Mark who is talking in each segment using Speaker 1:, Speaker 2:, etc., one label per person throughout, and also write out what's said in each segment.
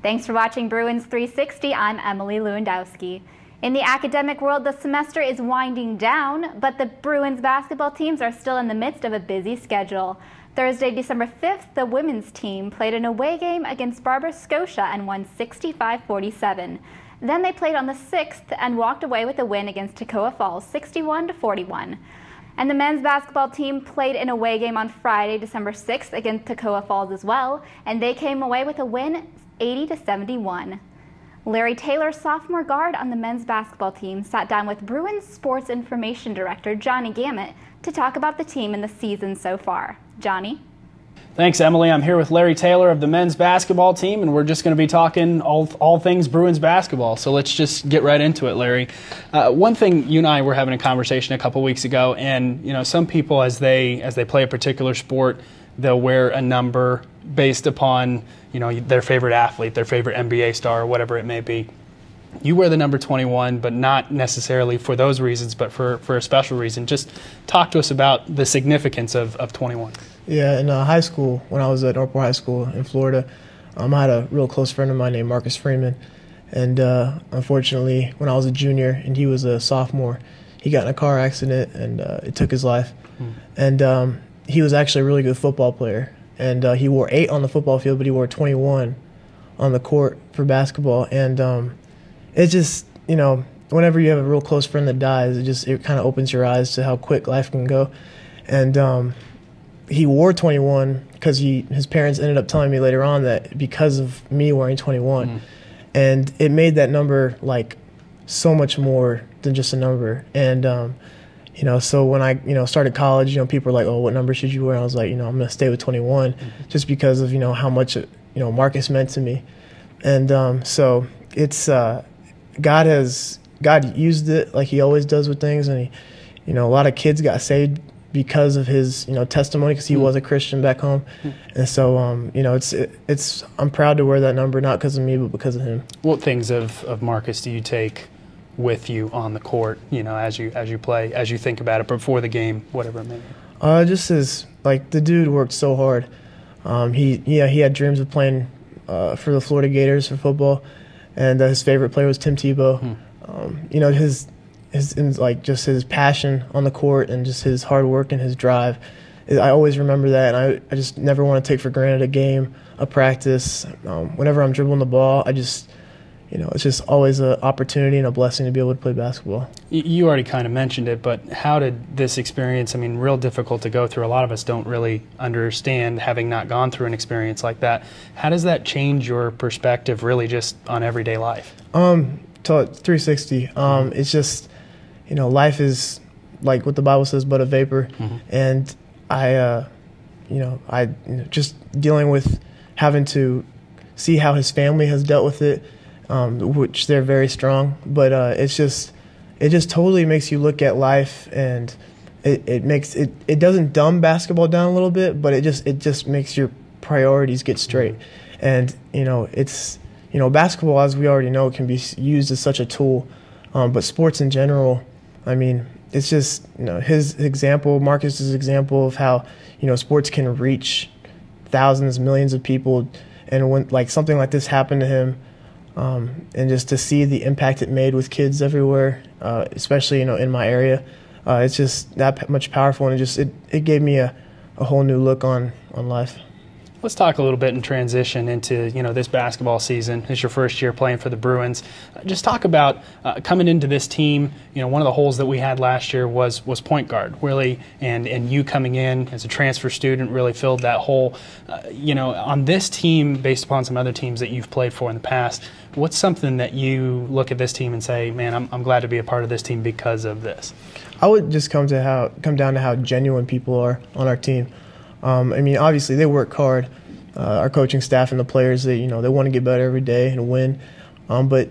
Speaker 1: Thanks for watching Bruins 360. I'm Emily Lewandowski. In the academic world, the semester is winding down, but the Bruins basketball teams are still in the midst of a busy schedule. Thursday, December 5th, the women's team played an away game against Barber Scotia and won 65-47. Then they played on the 6th and walked away with a win against Toccoa Falls, 61-41. And the men's basketball team played an away game on Friday, December 6th against Toccoa Falls as well, and they came away with a win, 80-71. Larry Taylor, sophomore guard on the men's basketball team, sat down with Bruins Sports Information Director Johnny Gamet to talk about the team and the season so far. Johnny?
Speaker 2: Thanks, Emily. I'm here with Larry Taylor of the men's basketball team, and we're just going to be talking all things Bruins basketball. So let's just get right into it, Larry. One thing, you and I were having a conversation a couple weeks ago, and some people as they play a particular sport, they'll wear a number based upon their favorite athlete, their favorite NBA star, or whatever it may be. You wear the number 21, but not necessarily for those reasons, but for a special reason. Just talk to us about the significance of 21.
Speaker 3: Yeah, in high school, when I was at Northport High School in Florida, I had a real close friend of mine named Marcus Freeman. And unfortunately, when I was a junior and he was a sophomore, he got in a car accident and it took his life. And he was actually a really good football player. And he wore 8 on the football field, but he wore 21 on the court for basketball. And it just, whenever you have a real close friend that dies, it kind of opens your eyes to how quick life can go. And he wore 21 because his parents ended up telling me later on that because of me wearing 21. And it made that number like so much more than just a number. And so when I started college, people were like, "Oh, what number should you wear?" And I was like, I'm going to stay with 21 just because of how much Marcus meant to me. And so it's God used it like he always does with things, and a lot of kids got saved because of his testimony, because he was a Christian back home. And so I'm proud to wear that number, not because of me but because of him. What things of Marcus do you take with you on the court, as you play, as you think about it before the game, whatever it may be? Just as the dude worked so hard. He had dreams of playing for the Florida Gators for football, and his favorite player was Tim Tebow. His passion on the court and just his hard work and his drive. I always remember that, and I just never want to take for granted a game, a practice. Whenever I'm dribbling the ball, it's just always an opportunity and a blessing to be able to play basketball. You already kind of mentioned it, but how did this experience, real difficult to go through. A lot of us don't really understand, having not gone through an experience like that. How does that change your perspective really just on everyday life? 360. It's just, life is like what the Bible says, but a vapor. And just dealing with having to see how his family has dealt with it, which they're very strong. But it just totally makes you look at life, and it doesn't dumb basketball down a little bit, but it just makes your priorities get straight. And it's basketball, as we already know, can be used as such a tool, but sports in general, it's just his example, Marcus's example of how sports can reach thousands, millions of people, and when something like this happened to him, and just to see the impact it made with kids everywhere, especially in my area, it's just that much powerful, and it gave me a whole new look on life. Let's talk a little bit and transition into this basketball season. It's your first year playing for the Bruins. Just talk about coming into this team. One of the holes that we had last year was point guard, really, and you coming in as a transfer student really filled that hole. On this team, based upon some other teams that you've played for in the past, what's something that you look at this team and say, man, I'm glad to be a part of this team because of this? I would just come down to how genuine people are on our team. Obviously they work hard. Our coaching staff and the players, they want to get better every day and win. But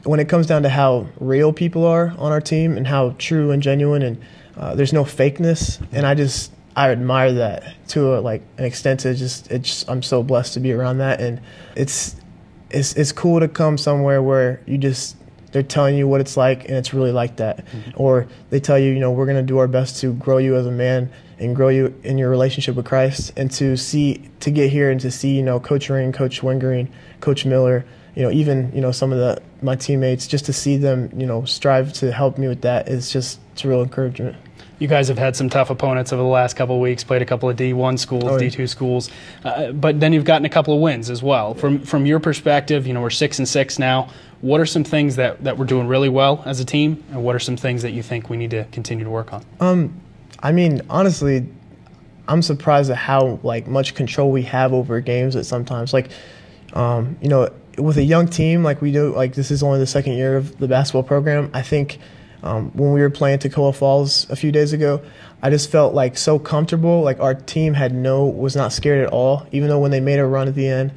Speaker 3: when it comes down to how real people are on our team and how true and genuine, and there's no fakeness, and I admire that to an extent. I'm so blessed to be around that, and it's cool to come somewhere where you just they're telling you what it's like, and it's really like that. Or they tell you, we're going to do our best to grow you as a man and grow you in your relationship with Christ. And to get here and to see, Coach Ring, Coach Wingering, Coach Miller, even, some of my teammates, just to see them, strive to help me with that it's a real encouragement.
Speaker 2: You guys have had some tough opponents over the last couple of weeks, played a couple of D1 schools, D2 schools, but then you've gotten a couple of wins as well. From your perspective, we're 6-6 now. What are some things that we're doing really well as a team, and what are some things that you think we need to continue to work on?
Speaker 3: I mean, honestly, I'm surprised at how much control we have over games at sometimes. With a young team like we do, this is only the second year of the basketball program, I think when we were playing Toccoa Falls a few days ago, I just felt so comfortable. Our team was not scared at all, even though when they made a run at the end,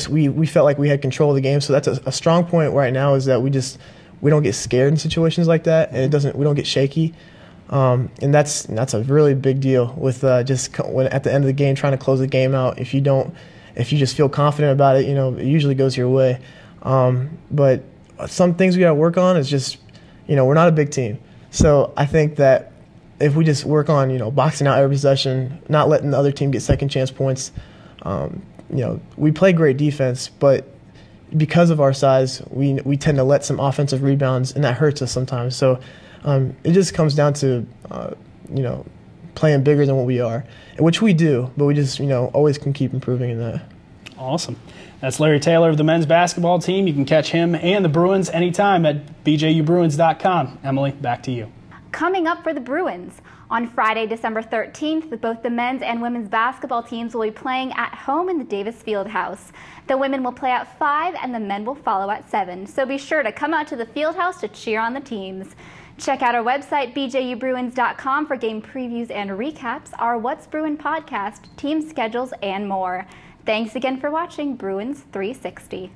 Speaker 3: we felt like we had control of the game. So that's a strong point right now, is that we don't get scared in situations like that, and we don't get shaky. And that's a really big deal with when at the end of the game trying to close the game out. If you just feel confident about it, it usually goes your way. But some things we got to work on is just, we're not a big team. So I think that if we just work on, boxing out every possession, not letting the other team get second chance points, we play great defense, but because of our size, we tend to let some offensive rebounds, and that hurts us sometimes. So it just comes down to, playing bigger than what we are, which we do, but we just, always can keep improving in that.
Speaker 2: Awesome. That's Larry Taylor of the men's basketball team. You can catch him and the Bruins anytime at bjubruins.com. Emily, back to you.
Speaker 1: Coming up for the Bruins, on Friday, December 13th, both the men's and women's basketball teams will be playing at home in the Davis Fieldhouse. The women will play at 5 and the men will follow at 7. So be sure to come out to the Fieldhouse to cheer on the teams. Check out our website, bjubruins.com, for game previews and recaps, our What's Bruin podcast, team schedules, and more. Thanks again for watching Bruins 360.